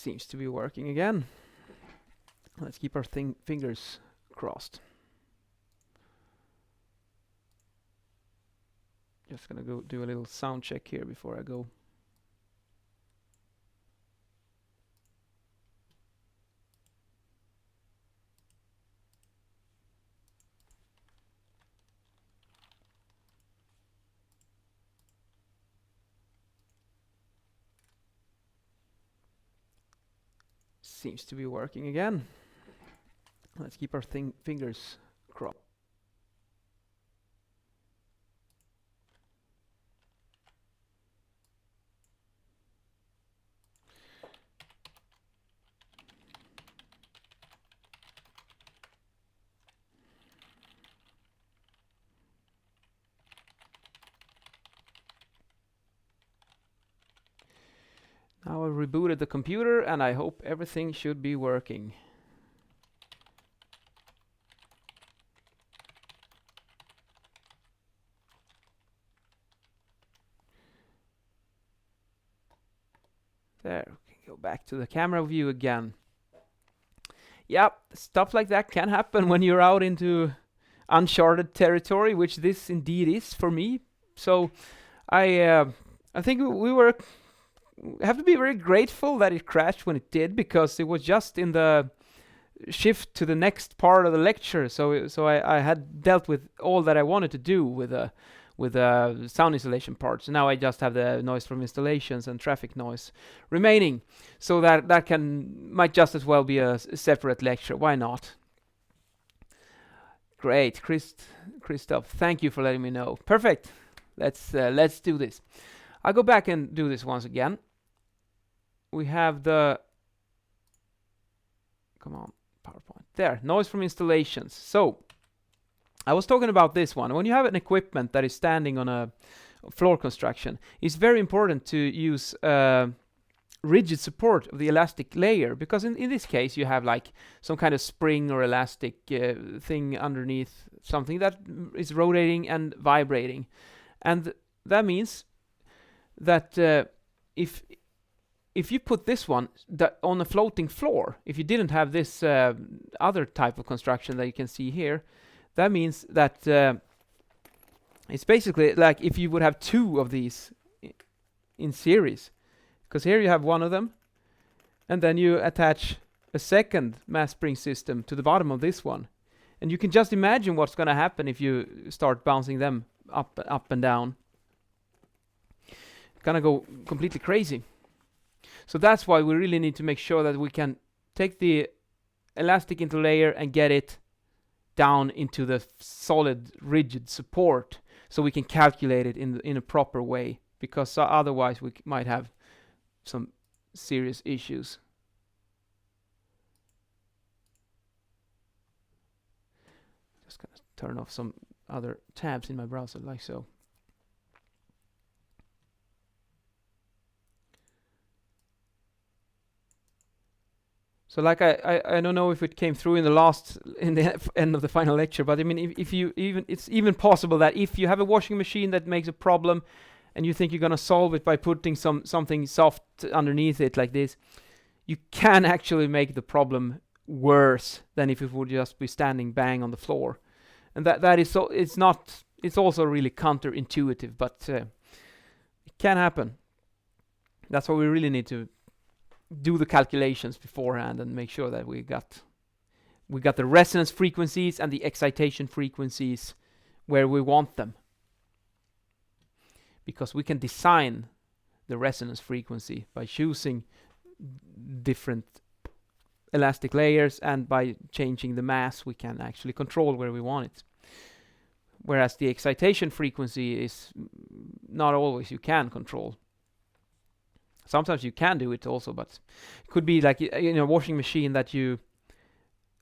Seems to be working again. Let's keep our fingers crossed. Just gonna go do a little sound check here before I go. Seems to be working again. Let's keep our fingers crossed. Now I've rebooted the computer and I hope everything should be working. There, we can go back to the camera view again. Yep, stuff like that can happen when you're out into uncharted territory, which this indeed is for me. So I think we have to be very grateful that it crashed when it did, because it was just in the shift to the next part of the lecture. So I had dealt with all that I wanted to do with the sound installation part. So now I just have the noise from installations and traffic noise remaining. So that might just as well be a separate lecture. Why not? Great, Christoph. Thank you for letting me know. Perfect. Let's do this. I'll go back and do this once again. We have come on, PowerPoint. There, noise from installations. So, I was talking about this one. When you have an equipment that is standing on a floor construction, it's very important to use rigid support of the elastic layer, because in this case you have like some kind of spring or elastic thing underneath something that is rotating and vibrating. And that means that if you put this one on a floating floor, if you didn't have this other type of construction that you can see here, that means that it's basically like if you would have two of these in series. Because here you have one of them, and then you attach a second mass spring system to the bottom of this one. And you can just imagine what's going to happen if you start bouncing them up and down. It's going to go completely crazy. So that's why we really need to make sure that we can take the elastic interlayer and get it down into the solid, rigid support, so we can calculate it in a proper way, because otherwise we might have some serious issues. Just gonna turn off some other tabs in my browser, like so. So like I don't know if it came through in the end of the final lecture, but I mean, if you it's even possible that if you have a washing machine that makes a problem and you think you're gonna solve it by putting something soft underneath it like this, you can actually make the problem worse than if it would just be standing bang on the floor. And that is so, it's also really counterintuitive, but it can happen. That's why we really need to do the calculations beforehand and make sure that we got the resonance frequencies and the excitation frequencies where we want them, because we can design the resonance frequency by choosing different elastic layers, and by changing the mass we can actually control where we want it, whereas the excitation frequency is not always you can control. Sometimes you can do it also, but it could be like in a washing machine that you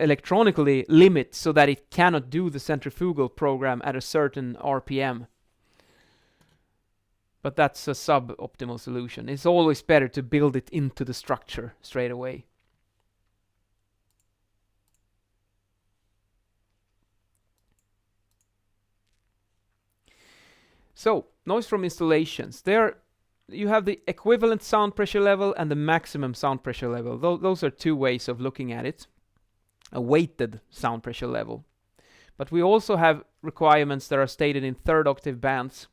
electronically limit so that it cannot do the centrifugal program at a certain RPM. But that's a suboptimal solution. It's always better to build it into the structure straight away. So, noise from installations. They're you have the equivalent sound pressure level and the maximum sound pressure level. Those are two ways of looking at it. A weighted sound pressure level. But we also have requirements that are stated in third octave bands.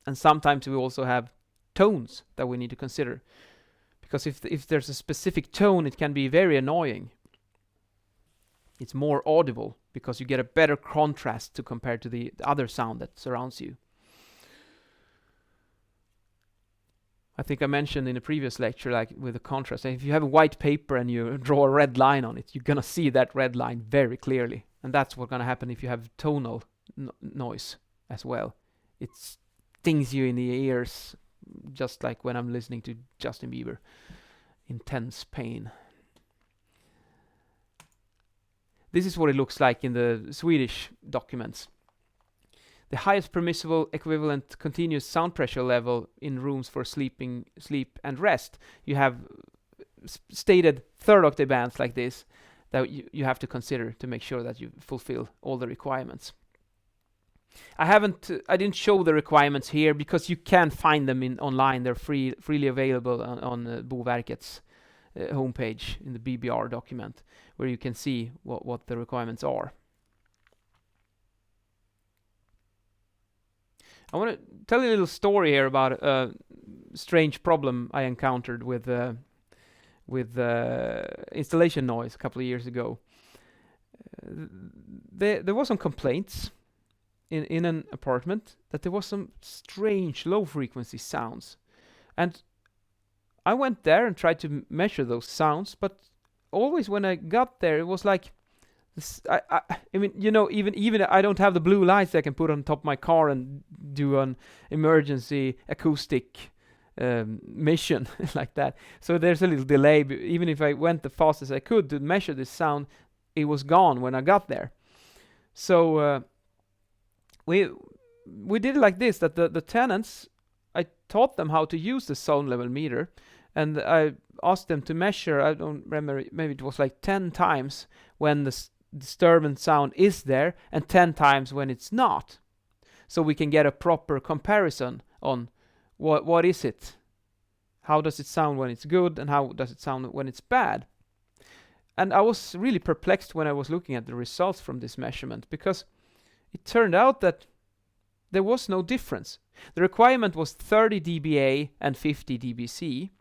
And sometimes we also have tones that we need to consider. Because if there's a specific tone, it can be very annoying. It's more audible because you get a better contrast to compare to the other sound that surrounds you. I think I mentioned in a previous lecture, like with the contrast, if you have a white paper and you draw a red line on it, you're gonna see that red line very clearly. And that's what's gonna happen if you have tonal noise as well. It stings you in the ears, just like when I'm listening to Justin Bieber. Intense pain. This is what it looks like in the Swedish documents. The highest permissible equivalent continuous sound pressure level in rooms for sleep and rest. You have stated third octave bands like this that you have to consider to make sure that you fulfill all the requirements. I didn't show the requirements here because you can find them online. They're freely available on Boverket's homepage in the BBR document, where you can see what the requirements are. I want to tell you a little story here about a strange problem I encountered with installation noise a couple of years ago. There was some complaints in an apartment that there was some strange low frequency sounds, and I went there and tried to measure those sounds, but always when I got there, it was like I mean, you know, even I don't have the blue lights I can put on top of my car and do an emergency acoustic mission like that. So there's a little delay. Even if I went the fastest I could to measure this sound, it was gone when I got there. So we did it like this: that the tenants, I taught them how to use the sound level meter, and I asked them to measure. I don't remember. Maybe it was like 10 times when the disturbance sound is there and 10 times when it's not, so we can get a proper comparison on what is it, how does it sound when it's good, and how does it sound when it's bad. And I was really perplexed when I was looking at the results from this measurement, because it turned out that there was no difference. The requirement was 30 dBA and 50 dBc,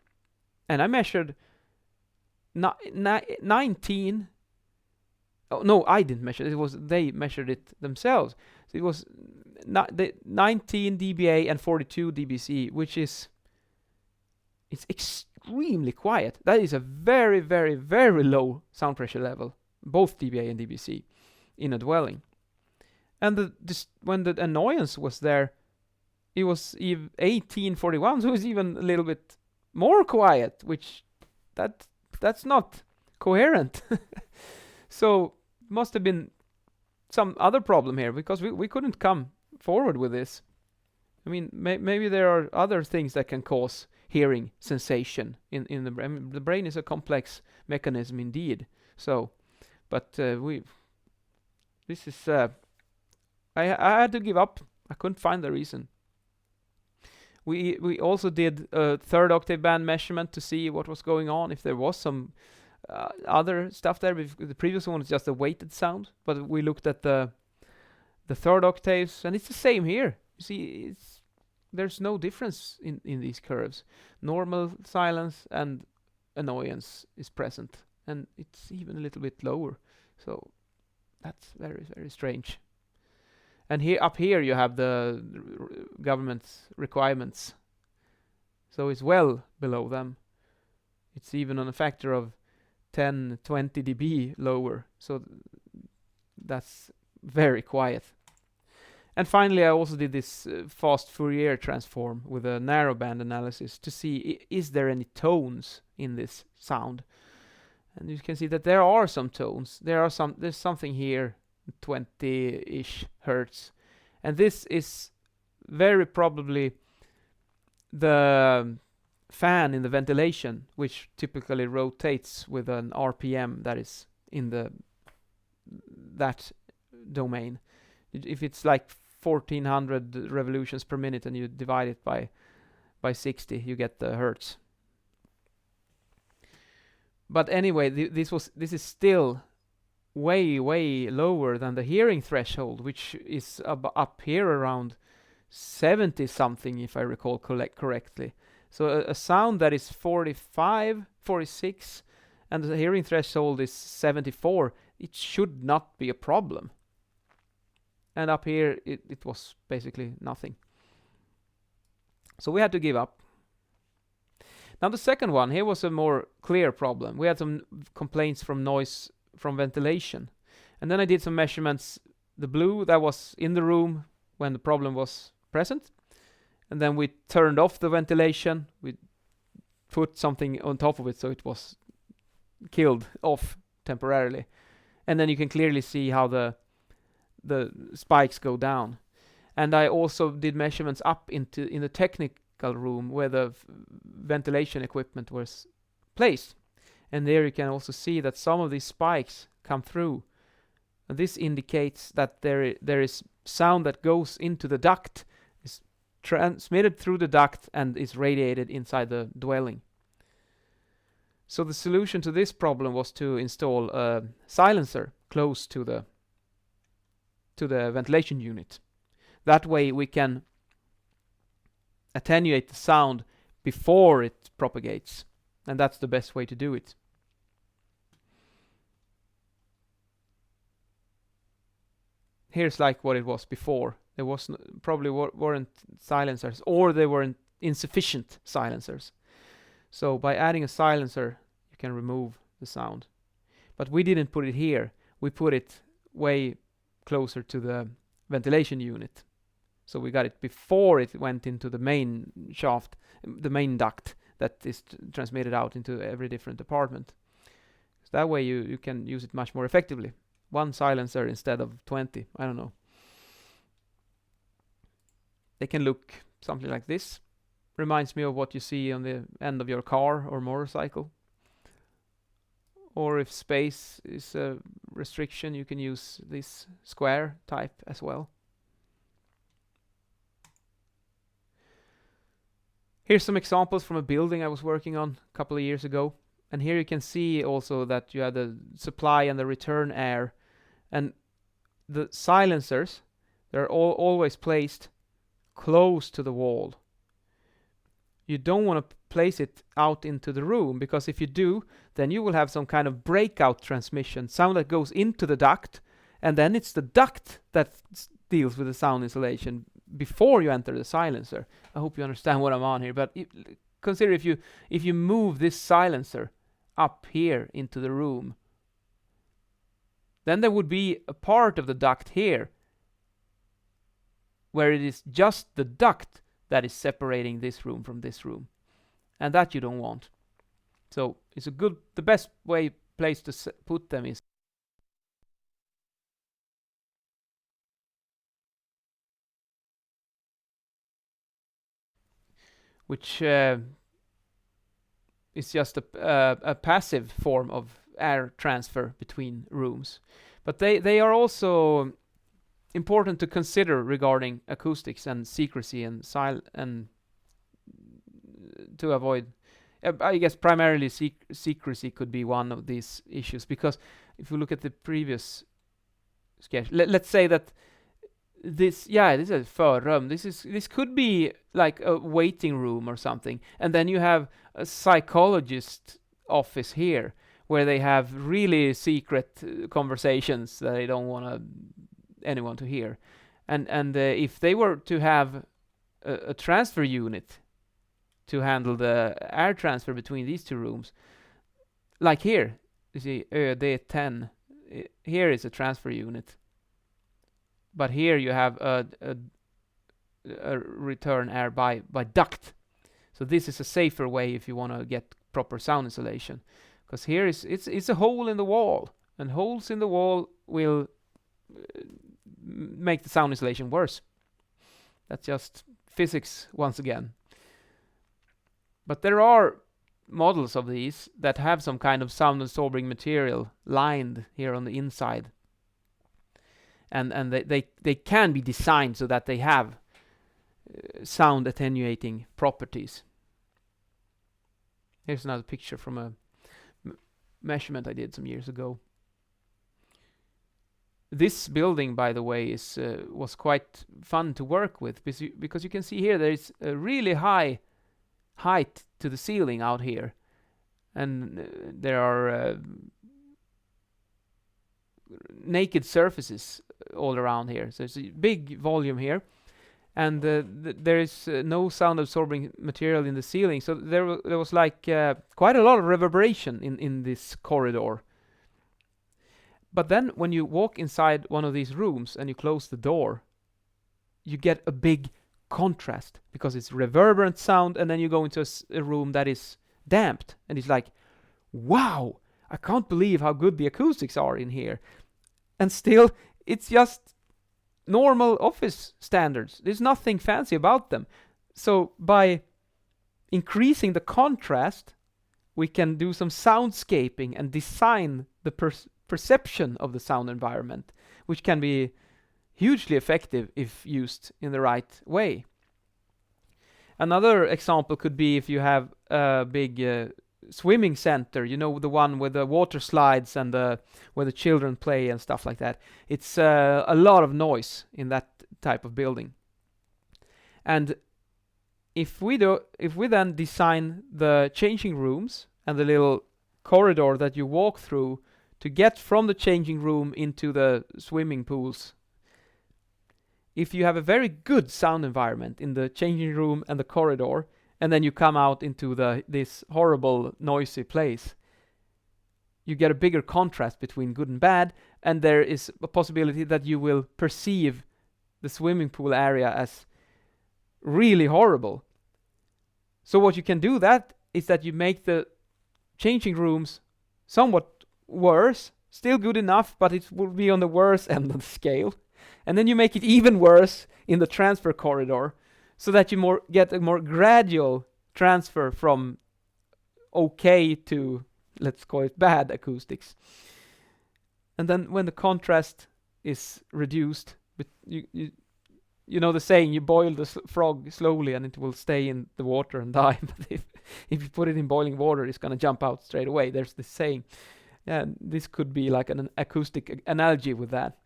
and I measured 19. Oh, no, I didn't measure it. It was they measured it themselves. So it was 19 dBA and 42 dBc, which is extremely quiet. That is a very, very, very low sound pressure level, both dBA and dBc, in a dwelling. And when the annoyance was there, it was 1841, so it was even a little bit more quiet, which that's not coherent. So must have been some other problem here, because we couldn't come forward with this. I mean, maybe there are other things that can cause hearing sensation in the brain. The brain is a complex mechanism indeed. So, but I had to give up. I couldn't find the reason. We also did a third octave band measurement to see what was going on, if there was some other stuff there. The previous one was just a weighted sound, but we looked at the third octaves, and it's the same here. You see, there's no difference in these curves. Normal silence and annoyance is present, and it's even a little bit lower. So that's very, very strange. And here, up here, you have the government's requirements. So it's well below them. It's even on a factor of 10, 20 dB lower. So that's very quiet. And finally, I also did this fast Fourier transform with a narrowband analysis to see is there any tones in this sound. And you can see that there are some tones. There's something here, 20-ish hertz. And this is very probably the fan in the ventilation, which typically rotates with an RPM that is in that domain. If it's like 1400 revolutions per minute and you divide it by by 60, you get the hertz. But anyway, this is still way lower than the hearing threshold, which is up here around 70 something, if I recall correctly. So a sound that is 45, 46, and the hearing threshold is 74, it should not be a problem. And up here, it was basically nothing. So we had to give up. Now the second one, here was a more clear problem. We had some complaints from noise from ventilation. And then I did some measurements. The blue that was in the room when the problem was present. And then we turned off the ventilation. We put something on top of it so it was killed off temporarily. And then you can clearly see how the spikes go down. And I also did measurements up in the technical room where the ventilation equipment was placed. And there you can also see that some of these spikes come through. And this indicates that there is sound that goes into the duct, is transmitted through the duct and is radiated inside the dwelling. So the solution to this problem was to install a silencer close to the ventilation unit. That way we can attenuate the sound before it propagates, and that's the best way to do it. Here's like what it was before. There was probably weren't silencers, or they weren't insufficient silencers. So by adding a silencer, you can remove the sound. But we didn't put it here. We put it way closer to the ventilation unit. So we got it before it went into the main shaft, the main duct that is transmitted out into every different apartment. So that way you can use it much more effectively. One silencer instead of 20, I don't know. They can look something like this. Reminds me of what you see on the end of your car or motorcycle. Or if space is a restriction, you can use this square type as well. Here's some examples from a building I was working on a couple of years ago. And here you can see also that you have the supply and the return air. And the silencers, they're always placed close to the wall. You don't want to place it out into the room, because if you do, then you will have some kind of breakout transmission, sound that goes into the duct, and then it's the duct that deals with the sound insulation before you enter the silencer. I hope you understand what I'm on here, but consider if you move this silencer up here into the room, then there would be a part of the duct here where it is just the duct that is separating this room from this room, and that you don't want. So it's the best place to put them is which is just a passive form of air transfer between rooms. But they are also important to consider regarding acoustics and secrecy and to avoid. I guess primarily secrecy could be one of these issues, because if you look at the previous sketch, let's say that this is a förrum. This could be like a waiting room or something, and then you have a psychologist office here where they have really secret conversations that they don't want anyone to hear, and if they were to have a transfer unit to handle the air transfer between these two rooms, like here, you see ÖD10, here is a transfer unit, but here you have a return air by duct. So this is a safer way if you want to get proper sound insulation, because here it's a hole in the wall, and holes in the wall will make the sound insulation worse. That's just physics once again. But there are models of these that have some kind of sound absorbing material lined here on the inside, and they can be designed so that they have sound attenuating properties. Here's another picture from a measurement I did some years ago. This building, by the way, was quite fun to work with because you can see here there is a really high height to the ceiling out here, and there are naked surfaces all around here. So it's a big volume here, and there is no sound absorbing material in the ceiling. So there was like quite a lot of reverberation in this corridor. But then when you walk inside one of these rooms and you close the door, you get a big contrast because it's reverberant sound, and then you go into a room that is damped, and it's like, wow, I can't believe how good the acoustics are in here. And still, it's just normal office standards. There's nothing fancy about them. So by increasing the contrast, we can do some soundscaping and design the perception of the sound environment, which can be hugely effective if used in the right way. Another example could be if you have a big swimming center, you know, the one with the water slides and where the children play and stuff like that. It's a lot of noise in that type of building. And if we then design the changing rooms and the little corridor that you walk through to get from the changing room into the swimming pools, if you have a very good sound environment in the changing room and the corridor, and then you come out into this horrible noisy place, you get a bigger contrast between good and bad, and there is a possibility that you will perceive the swimming pool area as really horrible. So what you can do is that you make the changing rooms somewhat worse, still good enough, but it will be on the worse end of the scale. And then you make it even worse in the transfer corridor, so that you get a more gradual transfer from okay to, let's call it, bad acoustics. And then when the contrast is reduced, but you know the saying, you boil the frog slowly and it will stay in the water and die. But if you put it in boiling water, it's going to jump out straight away. There's this saying. And this could be like an acoustic analogy with that.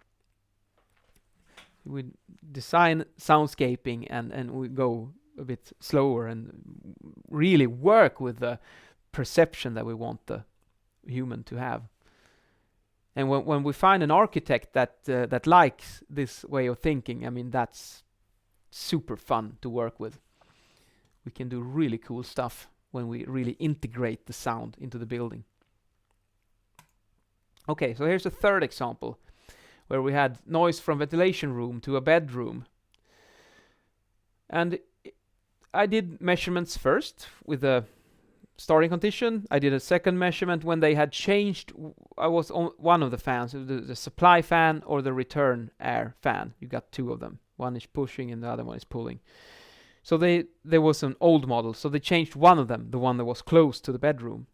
We design soundscaping and we go a bit slower and really work with the perception that we want the human to have. And when we find an architect that likes this way of thinking, I mean, that's super fun to work with. We can do really cool stuff when we really integrate the sound into the building. Okay, so here's a third example where we had noise from ventilation room to a bedroom. And I did measurements first with the starting condition. I did a second measurement when they had changed. I was on one of the fans, the supply fan or the return air fan. You got two of them. One is pushing and the other one is pulling. So there was an old model, so they changed one of them, the one that was close to the bedroom.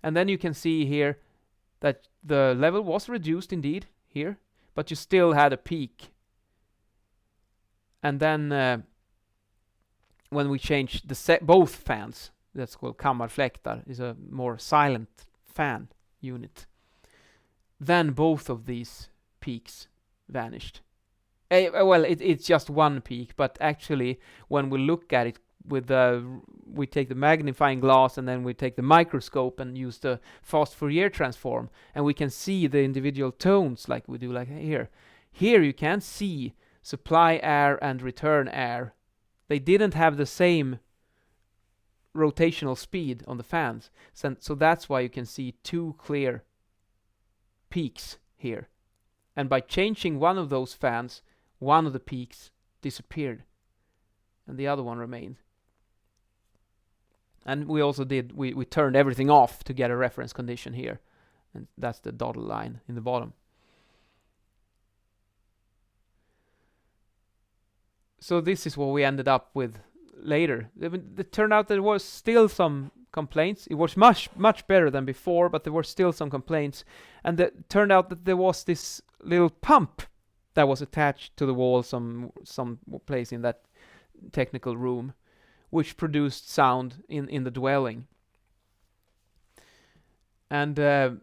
And then you can see here that the level was reduced indeed here, but you still had a peak. And then when we changed both fans, that's called kammarfläktar, is a more silent fan unit, then both of these peaks vanished. Well, it's just one peak, but actually when we look at it with we take the magnifying glass and then we take the microscope and use the fast Fourier transform, and we can see the individual tones like we do like here. Here you can see supply air and return air. They didn't have the same rotational speed on the fans, so that's why you can see two clear peaks here. And by changing one of those fans, one of the peaks disappeared and the other one remained. And we also we turned everything off to get a reference condition here, and that's the dotted line in the bottom. So this is what we ended up with later. It turned out there was still some complaints. It was much better than before, but there were still some complaints, and it turned out that there was this little pump that was attached to the wall some place in that technical room, which produced sound in the dwelling. And the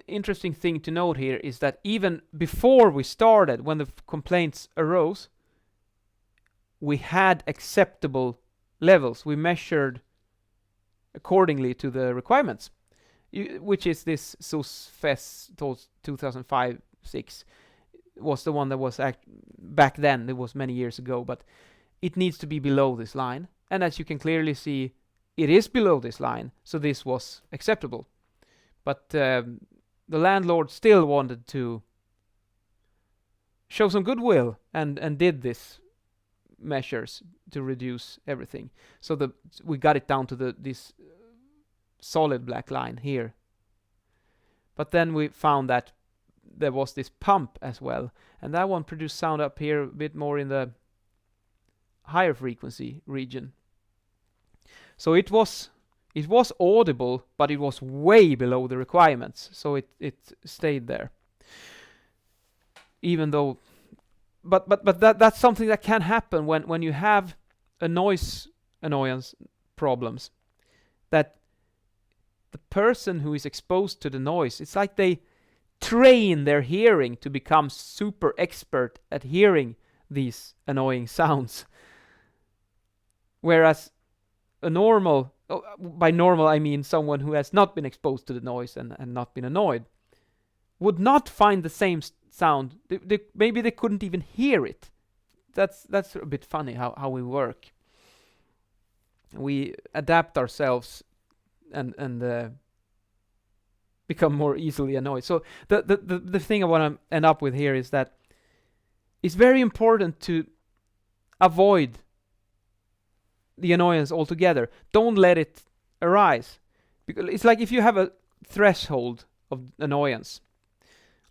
interesting thing to note here is that even before we started, when the complaints arose, we had acceptable levels. We measured accordingly to the requirements, which is this SOS-FES 2005-6 was the one that was back then. It was many years ago, but it needs to be below this line. And as you can clearly see, it is below this line, so this was acceptable. But the landlord still wanted to show some goodwill and did this measures to reduce everything. So we got it down to this solid black line here. But then we found that there was this pump as well, and that one produced sound up here a bit more in the higher frequency region. So it was audible, but it was way below the requirements, so it stayed there. Even though, but that's something that can happen when you have a noise annoyance problems, that the person who is exposed to the noise, it's like they train their hearing to become super expert at hearing these annoying sounds. Whereas a normal, by normal I mean someone who has not been exposed to the noise and not been annoyed, would not find the same sound. Maybe they couldn't even hear it. That's a bit funny how we work. We adapt ourselves and become more easily annoyed. So the thing I want to end up with here is that it's very important to avoid the annoyance altogether. Don't let it arise. Because it's like if you have a threshold of annoyance.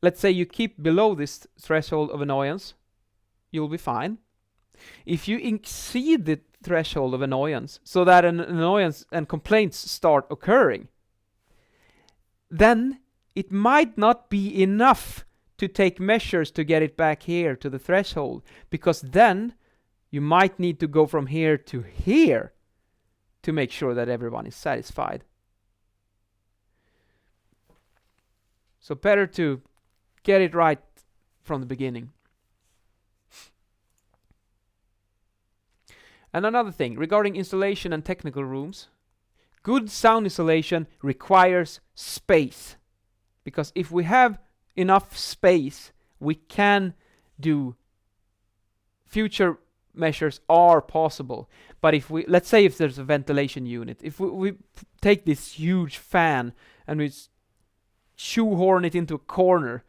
Let's say you keep below this threshold of annoyance, you'll be fine. If you exceed the threshold of annoyance so that an annoyance and complaints start occurring, then it might not be enough to take measures to get it back here to the threshold, because then you might need to go from here to here to make sure that everyone is satisfied. So better to get it right from the beginning. And another thing regarding installation and technical rooms, good sound insulation requires space. Because if we have enough space, we can do future measures are possible. But if we, let's say if there's a ventilation unit, if we take this huge fan and we shoehorn it into a corner,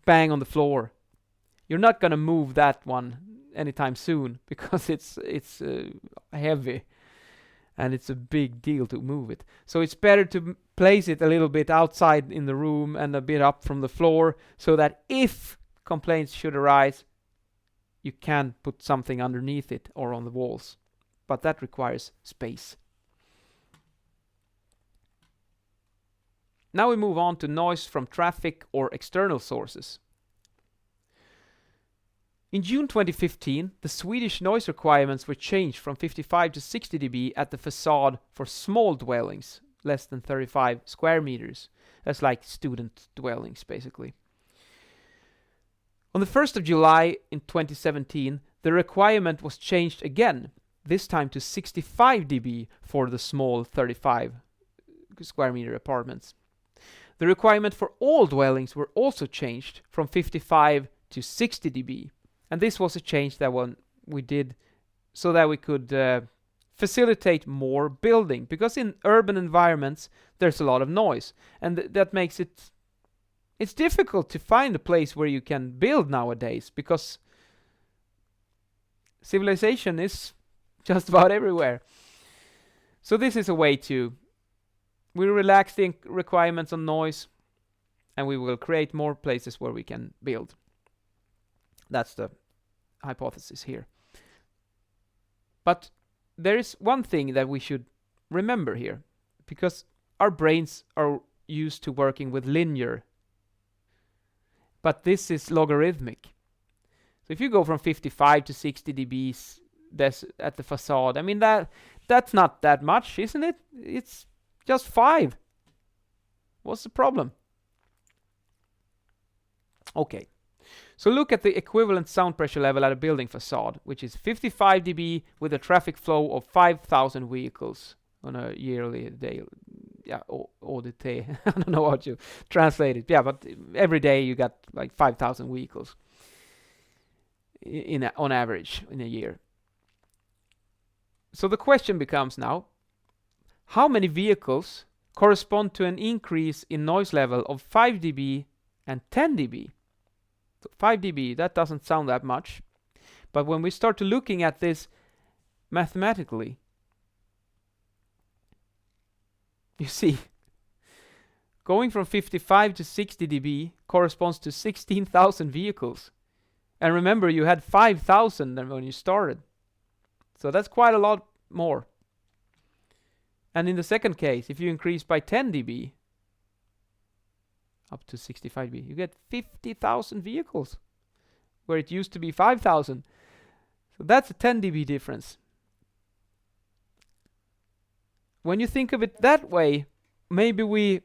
bang on the floor, you're not gonna move that one anytime soon, because it's heavy and it's a big deal to move it. So it's better to place it a little bit outside in the room and a bit up from the floor, so that if complaints should arise, you can put something underneath it or on the walls. But that requires space. Now we move on to noise from traffic or external sources. In June 2015, the Swedish noise requirements were changed from 55 to 60 dB at the facade for small dwellings, less than 35 square meters. That's like student dwellings, basically. On the 1st of July in 2017, the requirement was changed again, this time to 65 dB for the small 35 square meter apartments. The requirement for all dwellings were also changed from 55 to 60 dB. And this was a change that we did so that we could facilitate more building. Because in urban environments, there's a lot of noise. And that makes it's difficult to find a place where you can build nowadays, because civilization is just about everywhere. So this is a way we relax the requirements on noise, and we will create more places where we can build. That's the hypothesis here. But there is one thing that we should remember here, because our brains are used to working with linear, but this is logarithmic. So if you go from 55 to 60 dBs at the facade, I mean that's not that much, isn't it? It's just 5. What's the problem? Okay. So look at the equivalent sound pressure level at a building facade, which is 55 dB with a traffic flow of 5,000 vehicles on a yearly day. Yeah, audit. I don't know how to translate it. Yeah, but every day you got like 5,000 vehicles on average in a year. So the question becomes now, how many vehicles correspond to an increase in noise level of 5 dB and 10 dB? So 5 dB, that doesn't sound that much. But when we start to looking at this mathematically, you see, going from 55 to 60 dB corresponds to 16,000 vehicles. And remember, you had 5,000 when you started. So that's quite a lot more. And in the second case, if you increase by 10 dB, up to 65 dB, you get 50,000 vehicles, where it used to be 5,000. So that's a 10 dB difference. When you think of it that way, maybe we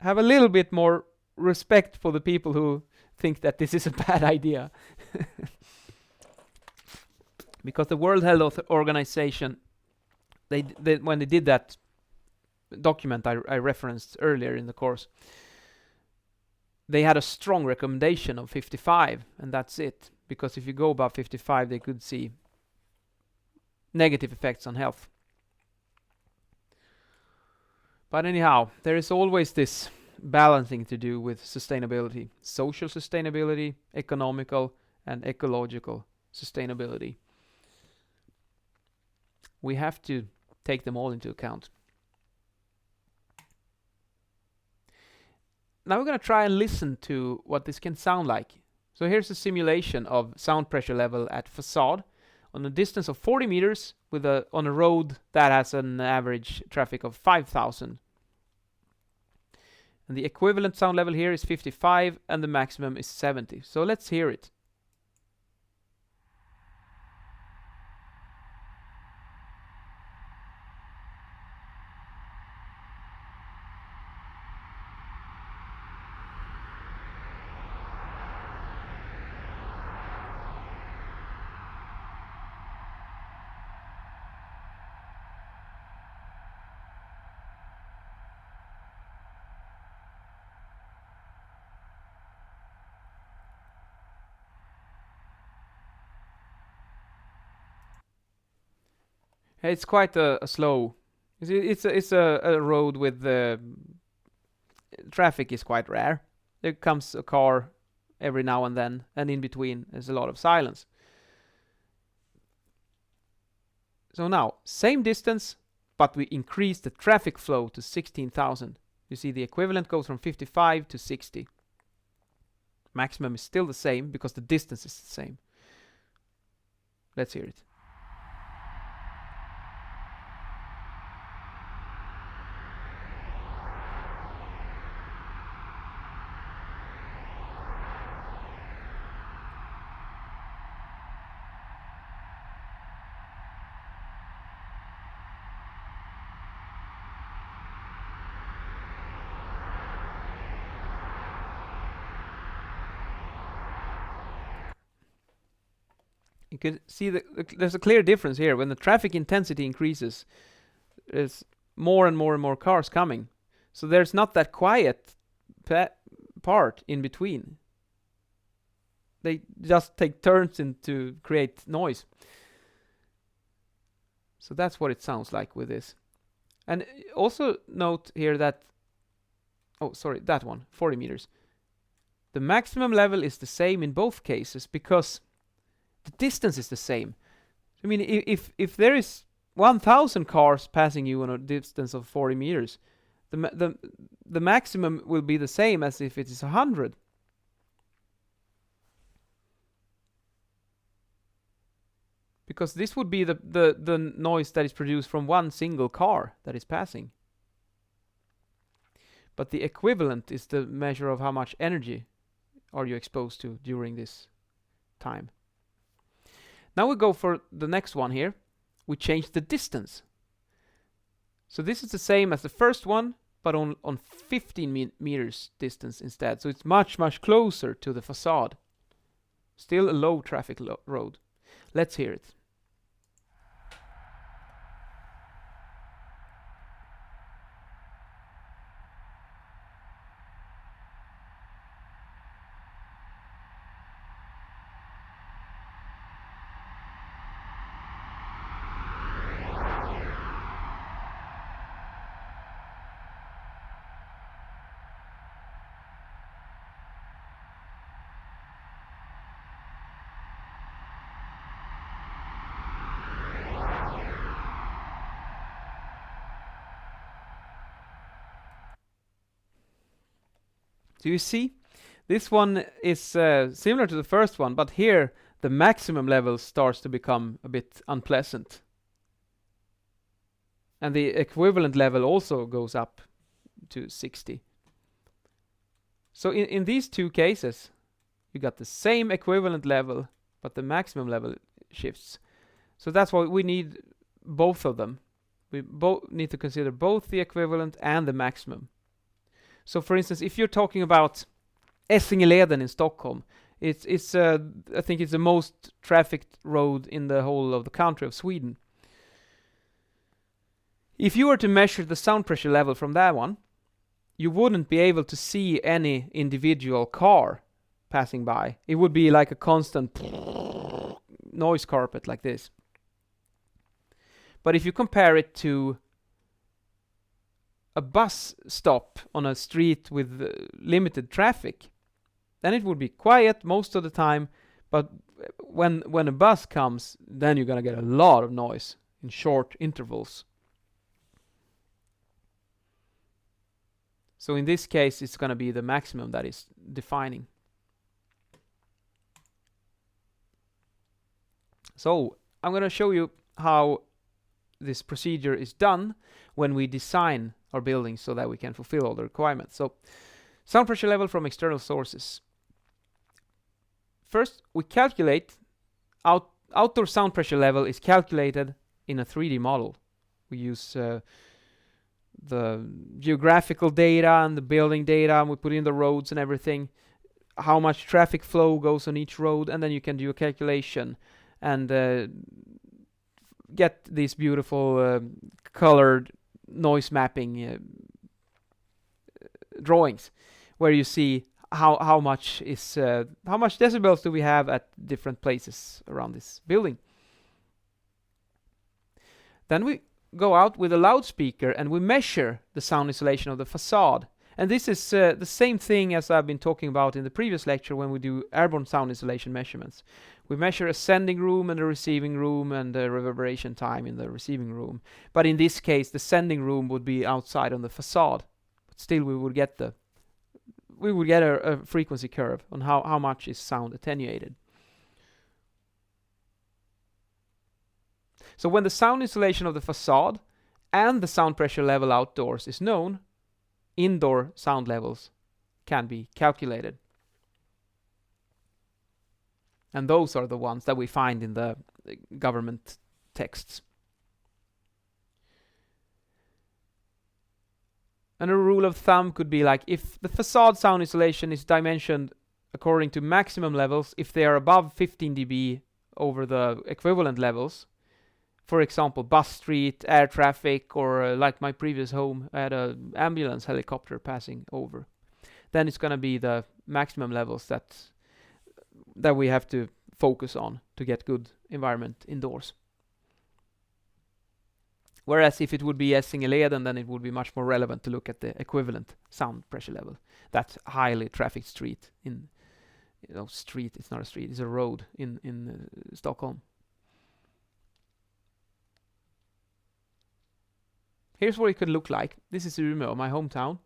have a little bit more respect for the people who think that this is a bad idea. Because the World Health Organization, they when they did that document I referenced earlier in the course, they had a strong recommendation of 55, and that's it. Because if you go above 55, they could see negative effects on health. But anyhow, there is always this balancing to do with sustainability. Social sustainability, economical, and ecological sustainability. We have to take them all into account. Now we're going to try and listen to what this can sound like. So here's a simulation of sound pressure level at facade on a distance of 40 meters on a road that has an average traffic of 5,000. And the equivalent sound level here is 55 and the maximum is 70. So let's hear it. It's quite a slow. It's a road with traffic is quite rare. There comes a car every now and then, and in between there's a lot of silence. So now, same distance, but we increase the traffic flow to 16,000. You see the equivalent goes from 55 to 60. Maximum is still the same because the distance is the same. Let's hear it. You can see there's a clear difference here. When the traffic intensity increases, there's more and more and more cars coming. So there's not that quiet part in between. They just take turns to create noise. So that's what it sounds like with this. And also note here that, that one, 40 meters. The maximum level is the same in both cases because the distance is the same. I mean, if there is 1,000 cars passing you on a distance of 40 meters, the maximum will be the same as if it is 100. Because this would be the noise that is produced from one single car that is passing. But the equivalent is the measure of how much energy are you exposed to during this time. Now we go for the next one here. We change the distance. So this is the same as the first one, but on 15 meters distance instead. So it's much, much closer to the facade. Still a low traffic road. Let's hear it. Do you see? This one is similar to the first one, but here the maximum level starts to become a bit unpleasant. And the equivalent level also goes up to 60. So in these two cases, you got the same equivalent level, but the maximum level shifts. So that's why we need both of them. We both need to consider both the equivalent and the maximum. So for instance, if you're talking about Essingeleden in Stockholm, it's I think it's the most trafficked road in the whole of the country of Sweden. If you were to measure the sound pressure level from that one, you wouldn't be able to see any individual car passing by. It would be like a constant noise carpet like this. But if you compare it to a bus stop on a street with limited traffic, then it would be quiet most of the time, but when a bus comes, then you're gonna get a lot of noise in short intervals. So in this case, it's gonna be the maximum that is defining. So I'm gonna show you how this procedure is done when we design our buildings so that we can fulfill all the requirements. So sound pressure level from external sources. First, we calculate outdoor sound pressure level is calculated in a 3D model. We use the geographical data and the building data, and we put in the roads and everything, how much traffic flow goes on each road, and then you can do a calculation and get these beautiful colored noise mapping drawings where you see how much decibels do we have at different places around this building. Then we go out with a loudspeaker and we measure the sound insulation of the facade. And this is the same thing as I've been talking about in the previous lecture when we do airborne sound insulation measurements. We measure a sending room and a receiving room and the reverberation time in the receiving room. But in this case, the sending room would be outside on the facade. But still, we would get a frequency curve on how much is sound attenuated. So when the sound insulation of the facade and the sound pressure level outdoors is known, indoor sound levels can be calculated. And those are the ones that we find in the government texts. And a rule of thumb could be like, if the facade sound insulation is dimensioned according to maximum levels, if they are above 15 dB over the equivalent levels, for example, bus street, air traffic, or like my previous home, I had an ambulance helicopter passing over, then it's going to be the maximum levels that we have to focus on to get good environment indoors. Whereas if it would be Essingeleden, then it would be much more relevant to look at the equivalent sound pressure level. That highly trafficked street it's not a street, it's a road in Stockholm. Here's what it could look like. This is Umeå, my hometown,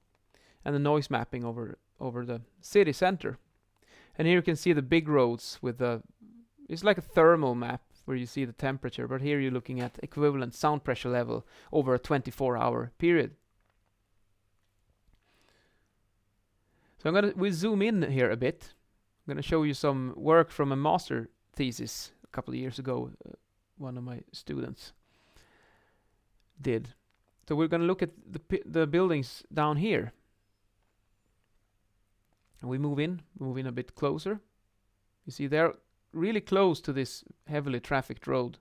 and the noise mapping over the city center. And here you can see the big roads with it's like a thermal map where you see the temperature, but here you're looking at equivalent sound pressure level over a 24-hour period. So we zoom in here a bit. I'm going to show you some work from a master thesis a couple of years ago. One of my students did. So we're going to look at the buildings down here. And we move in a bit closer. You see they're really close to this heavily trafficked road.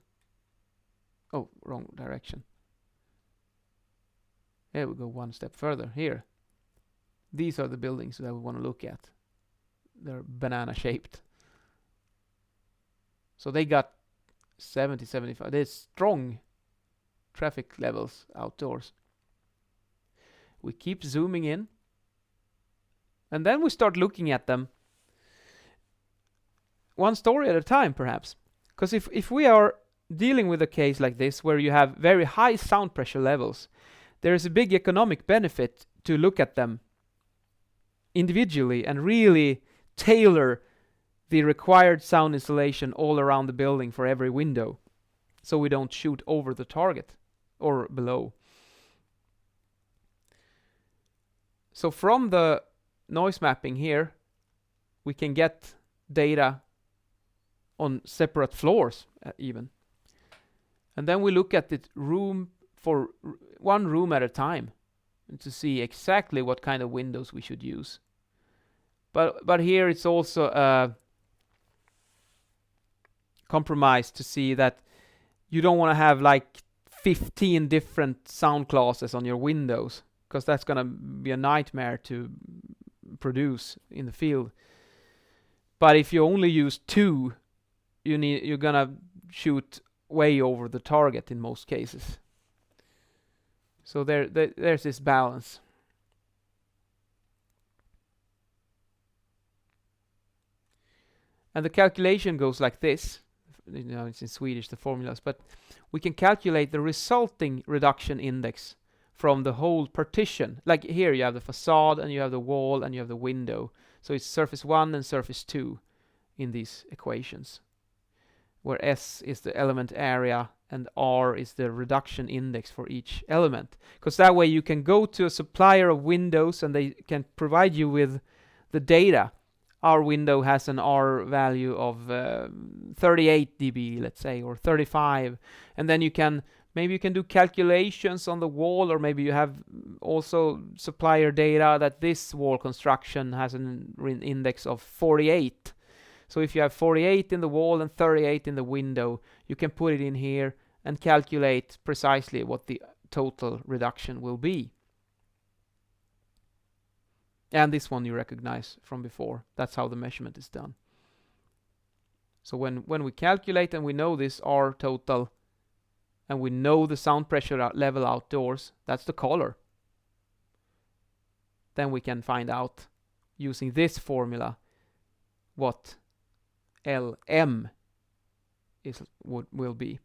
Oh, wrong direction. Here we go one step further. Here. These are the buildings that we want to look at. They're banana shaped. So they got 70, 75. There's strong traffic levels outdoors. We keep zooming in. And then we start looking at them one story at a time, perhaps. Because if we are dealing with a case like this, where you have very high sound pressure levels, there is a big economic benefit to look at them individually and really tailor the required sound insulation all around the building for every window, so we don't shoot over the target or below. So from the noise mapping here, we can get data on separate floors even. And then we look at it room for one room at a time and to see exactly what kind of windows we should use. But here it's also a compromise to see that you don't want to have like 15 different sound classes on your windows, because that's going to be a nightmare to produce in the field. But if you only use 2, you're going to shoot way over the target in most cases. So there's this balance. And the calculation goes like this. You know, it's in Swedish, the formulas, but we can calculate the resulting reduction index from the whole partition. Like here you have the facade and you have the wall and you have the window. So it's surface 1 and surface 2 in these equations, where S is the element area and R is the reduction index for each element. Because that way you can go to a supplier of windows and they can provide you with the data. Our window has an R value of 38 dB, let's say, or 35. And then maybe you can do calculations on the wall, or maybe you have also supplier data that this wall construction has an index of 48. So if you have 48 in the wall and 38 in the window, you can put it in here and calculate precisely what the total reduction will be. And this one you recognize from before. That's how the measurement is done. So when we calculate and we know this R total, and we know the sound pressure level outdoors, that's the color. Then we can find out, using this formula, what LM will be.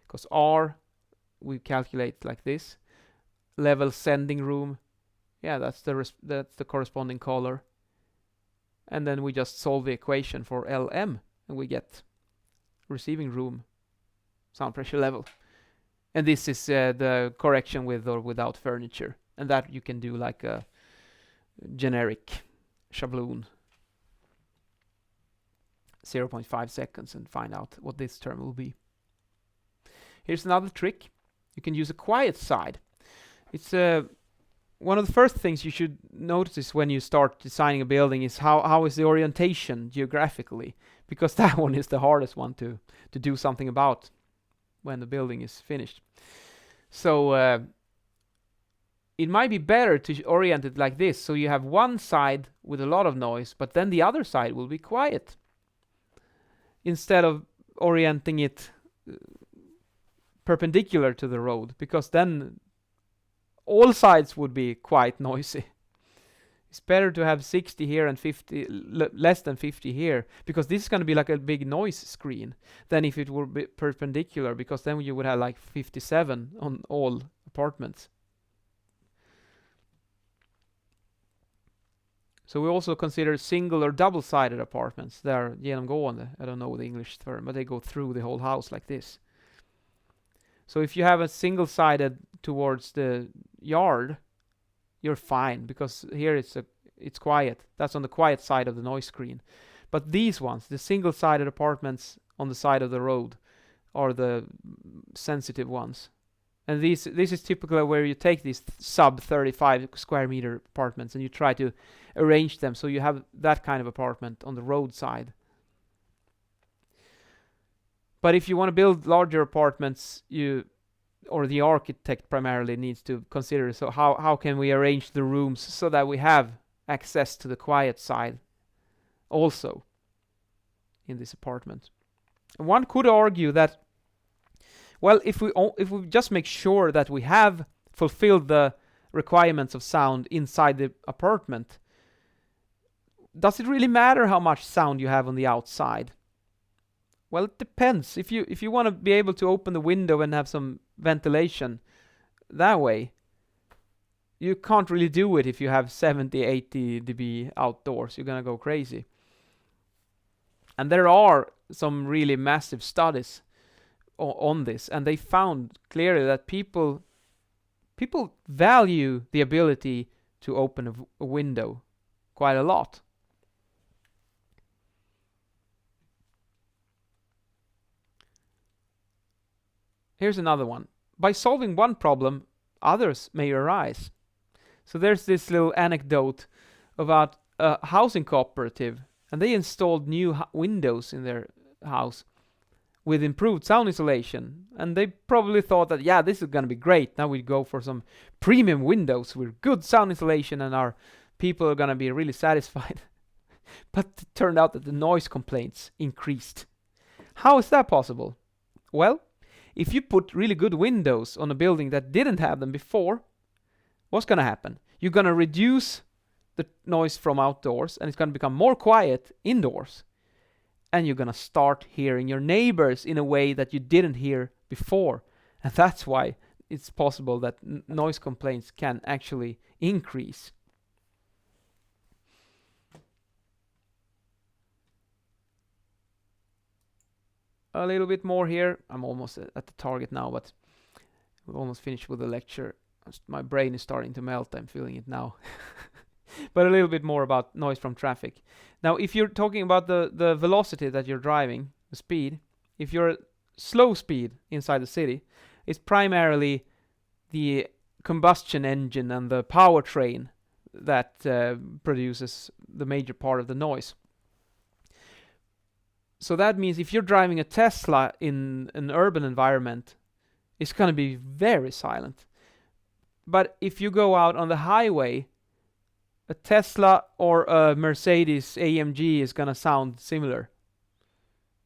Because R, we calculate like this. Level sending room, yeah, that's the corresponding color. And then we just solve the equation for LM, and we get receiving room sound pressure level. And this is the correction with or without furniture. And that you can do like a generic schabloon, 0.5 seconds, and find out what this term will be. Here's another trick. You can use a quiet side. It's one of the first things you should notice when you start designing a building is how is the orientation geographically, because that one is the hardest one to do something about when the building is finished. So it might be better to orient it like this, so you have one side with a lot of noise, but then the other side will be quiet, instead of orienting it perpendicular to the road, because then all sides would be quite noisy. It's better to have 60 here and 50, less than 50 here, because this is going to be like a big noise screen, than if it were perpendicular, because then you would have like 57 on all apartments. So we also consider single or double-sided apartments. They're genomgående, I don't know the English term, but they go through the whole house like this. So if you have a single-sided towards the yard, you're fine, because here it's quiet. That's on the quiet side of the noise screen. But these ones, the single-sided apartments on the side of the road are the sensitive ones. And this is typically where you take these sub 35 square meter apartments and you try to arrange them so you have that kind of apartment on the roadside. But if you want to build larger apartments, or the architect primarily needs to consider, so how can we arrange the rooms so that we have access to the quiet side also in this apartment. And one could argue that, well, if we just make sure that we have fulfilled the requirements of sound inside the apartment, does it really matter how much sound you have on the outside? Well, it depends. If you want to be able to open the window and have some ventilation that way, you can't really do it if you have 70, 80 dB outdoors. You're going to go crazy. And there are some really massive studies on this, and they found clearly that people value the ability to open a window quite a lot. Here's another one. By solving one problem, others may arise. So there's this little anecdote about a housing cooperative, and they installed new windows in their house with improved sound insulation. And they probably thought that, yeah, this is going to be great. Now we go for some premium windows with good sound insulation and our people are going to be really satisfied. But it turned out that the noise complaints increased. How is that possible? Well, if you put really good windows on a building that didn't have them before, what's going to happen? You're going to reduce the noise from outdoors and it's going to become more quiet indoors. And you're going to start hearing your neighbors in a way that you didn't hear before. And that's why it's possible that noise complaints can actually increase. A little bit more here. I'm almost at the target now, but we're almost finished with the lecture. My brain is starting to melt. I'm feeling it now. But a little bit more about noise from traffic. Now, if you're talking about the velocity that you're driving, the speed, if you're slow speed inside the city, it's primarily the combustion engine and the powertrain that produces the major part of the noise. So that means if you're driving a Tesla in an urban environment, it's going to be very silent. But if you go out on the highway, a Tesla or a Mercedes AMG is going to sound similar.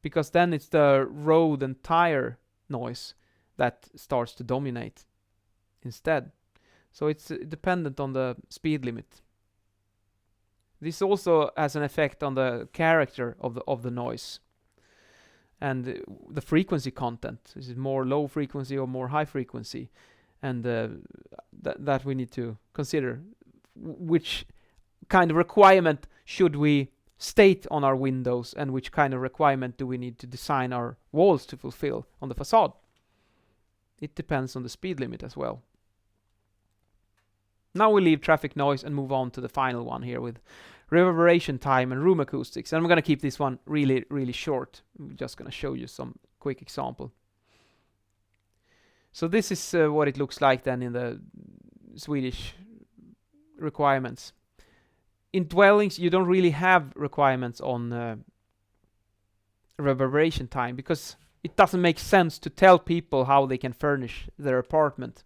Because then it's the road and tire noise that starts to dominate instead. So it's dependent on the speed limit. This also has an effect on the character of the noise. And the frequency content. Is it more low frequency or more high frequency? And that we need to consider. Which kind of requirement should we state on our windows, and which kind of requirement do we need to design our walls to fulfill on the facade? It depends on the speed limit as well. Now we leave traffic noise and move on to the final one here with reverberation time and room acoustics. And I'm going to keep this one really, really short. I'm just going to show you some quick example. So this is what it looks like then in the Swedish requirements. In dwellings, you don't really have requirements on reverberation time because it doesn't make sense to tell people how they can furnish their apartment.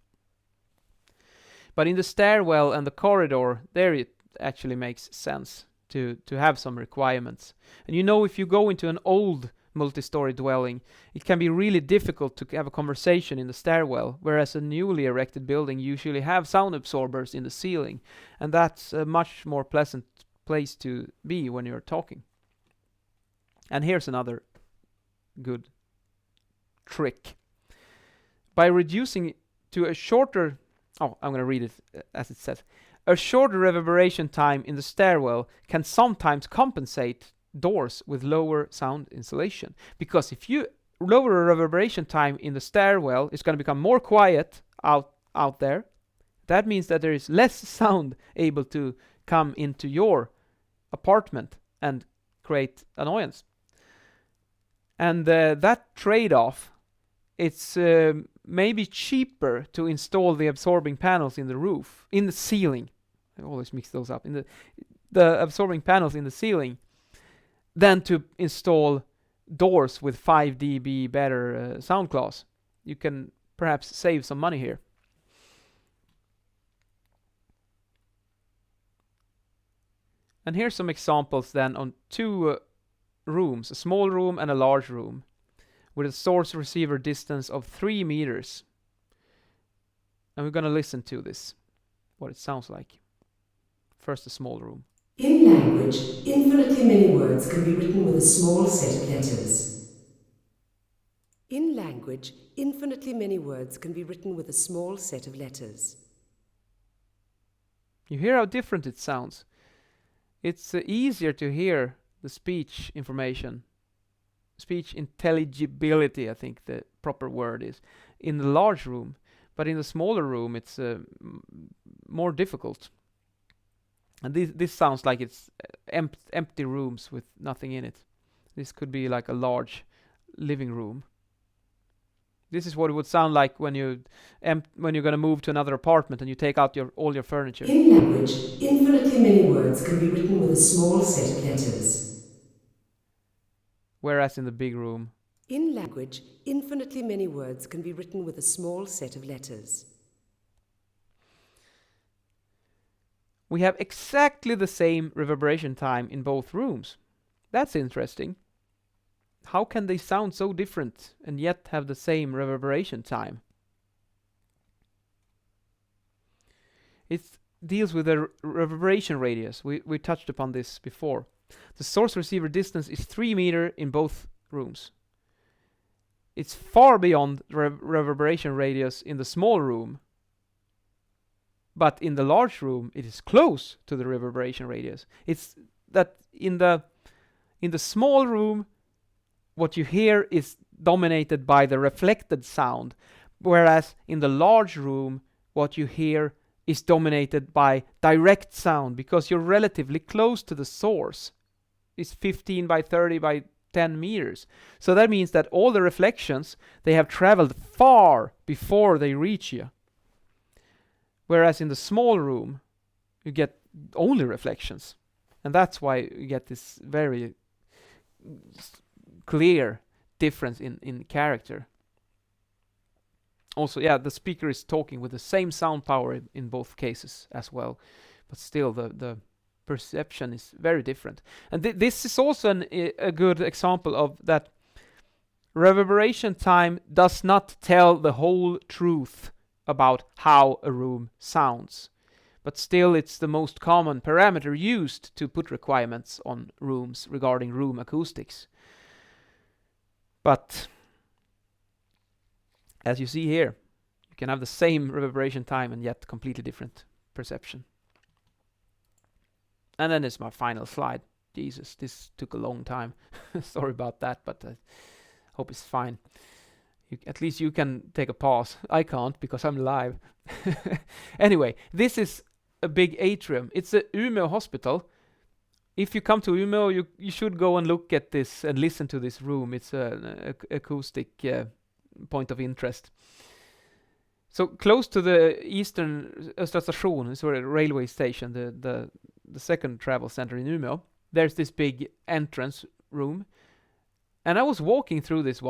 But in the stairwell and the corridor, there it actually makes sense to have some requirements. And you know, if you go into an old multi-story dwelling, it can be really difficult to have a conversation in the stairwell, whereas a newly erected building usually have sound absorbers in the ceiling, and that's a much more pleasant place to be when you're talking. And here's another good trick. By reducing to a shorter, I'm going to read it as it says. A shorter reverberation time in the stairwell can sometimes compensate doors with lower sound insulation. Because if you lower a reverberation time in the stairwell, it's going to become more quiet out there. That means that there is less sound able to come into your apartment and create annoyance. And that trade-off, it's maybe cheaper to install the absorbing panels in the roof, in the ceiling. I always mix those up. In the absorbing panels in the ceiling, than to install doors with 5 dB better sound class. You can perhaps save some money here. And here's some examples then on two rooms, a small room and a large room, with a source receiver distance of 3 meters. And we're going to listen to this, what it sounds like. First, the small room. In language, infinitely many words can be written with a small set of letters. In language, infinitely many words can be written with a small set of letters. You hear how different it sounds. It's easier to hear the speech information. Speech intelligibility, I think the proper word is, in the large room. But in the smaller room, it's more difficult. And this sounds like it's empty rooms with nothing in it. This could be like a large living room. This is what it would sound like when you're going to move to another apartment and you take out all your furniture. In language, infinitely many words can be written with a small set of letters. Whereas in the big room, in language, infinitely many words can be written with a small set of letters. We have exactly the same reverberation time in both rooms. That's interesting. How can they sound so different and yet have the same reverberation time? It deals with the reverberation radius. We touched upon this before. The source receiver distance is 3 meters in both rooms. It's far beyond reverberation radius in the small room. But in the large room, it is close to the reverberation radius. It's that in the small room, what you hear is dominated by the reflected sound, whereas in the large room, what you hear is dominated by direct sound, because you're relatively close to the source. It's 15 by 30 by 10 meters. So that means that all the reflections, they have traveled far before they reach you. Whereas in the small room, you get only reflections. And that's why you get this very clear difference in character. Also, yeah, the speaker is talking with the same sound power in both cases as well. But still, the perception is very different. And this is also a good example of that reverberation time does not tell the whole truth about how a room sounds. But still, it's the most common parameter used to put requirements on rooms regarding room acoustics. But as you see here, you can have the same reverberation time and yet completely different perception. And then it's my final slide. Jesus, this took a long time. Sorry about that, but I hope it's fine. At least you can take a pause. I can't because I'm live. Anyway, this is a big atrium. It's a Umeå hospital. If you come to Umeå, you should go and look at this and listen to this room. It's an acoustic point of interest. So close to the eastern Östra Station, sort of railway station, the second travel center in Umeå, there's this big entrance room. And I was walking through this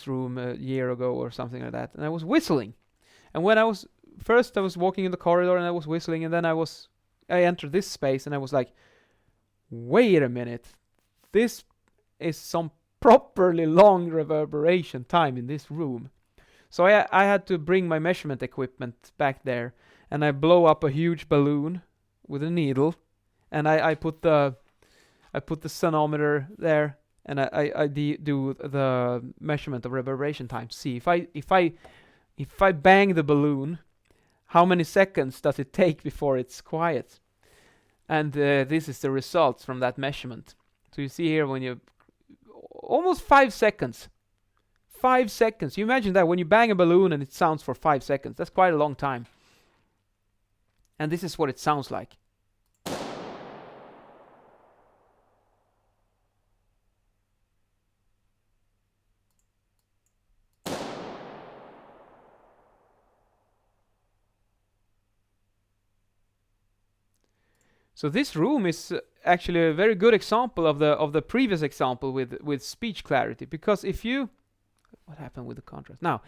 room a year ago or something like that, and I was whistling. And when I was walking in the corridor and I was whistling, and then I entered this space and I was like, wait a minute, this is some properly long reverberation time in this room. So I had to bring my measurement equipment back there, and I blow up a huge balloon with a needle, and I put the sonometer there, and I do the measurement of reverberation time. See if I bang the balloon, how many seconds does it take before it's quiet? And this is the results from that measurement. So you see here when you almost 5 seconds. 5 seconds. You imagine that when you bang a balloon and it sounds for 5 seconds. That's quite a long time. And this is what it sounds like. So this room is actually a very good example of the previous example with speech clarity, because if you, what happened with the contrast? Now,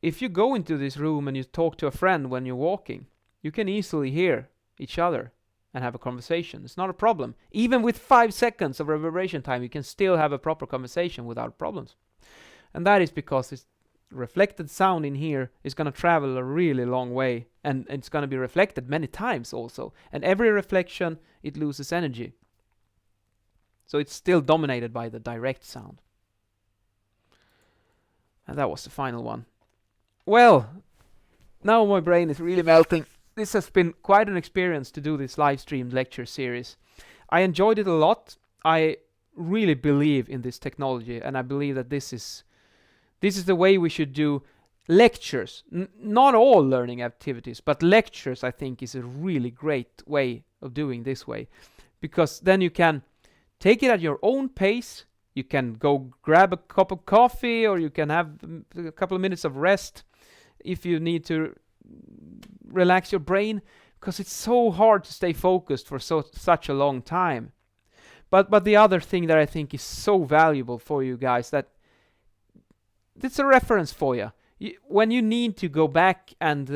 if you go into this room and you talk to a friend when you're walking, you can easily hear each other and have a conversation. It's not a problem. Even with 5 seconds of reverberation time, you can still have a proper conversation without problems. And that is because this reflected sound in here is going to travel a really long way, and it's going to be reflected many times also. And every reflection, it loses energy. So it's still dominated by the direct sound. And that was the final one. Well, now my brain is really melting. This has been quite an experience to do this live streamed lecture series. I enjoyed it a lot. I really believe in this technology, and I believe that this is the way we should do lectures. Not all learning activities, but lectures I think is a really great way of doing this way. Because then you can take it at your own pace. You can go grab a cup of coffee, or you can have a couple of minutes of rest if you need to relax your brain, because it's so hard to stay focused for such a long time. But the other thing that I think is so valuable for you guys, that it's a reference for you. When you need to go back and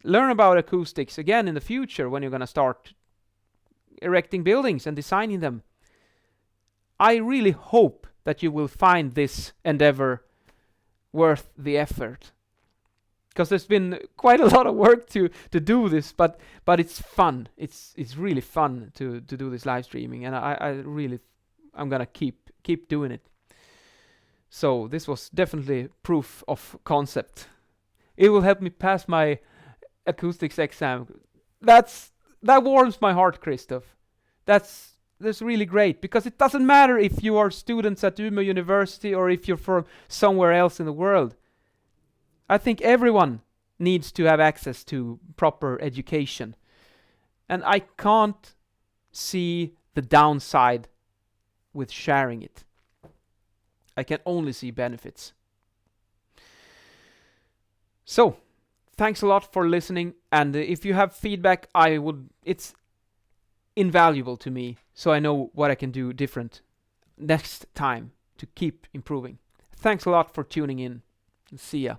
learn about acoustics again in the future, when you're going to start erecting buildings and designing them, I really hope that you will find this endeavor worth the effort. Because there's been quite a lot of work to do this, but it's fun. It's really fun to do this live streaming, and I'm gonna keep doing it. So this was definitely proof of concept. It will help me pass my acoustics exam. That warms my heart, Christoph. That's really great, because it doesn't matter if you are students at Umeå University or if you're from somewhere else in the world. I think everyone needs to have access to proper education. And I can't see the downside with sharing it. I can only see benefits. So, thanks a lot for listening. And if you have feedback, it's invaluable to me, so I know what I can do different next time to keep improving. Thanks a lot for tuning in. See ya.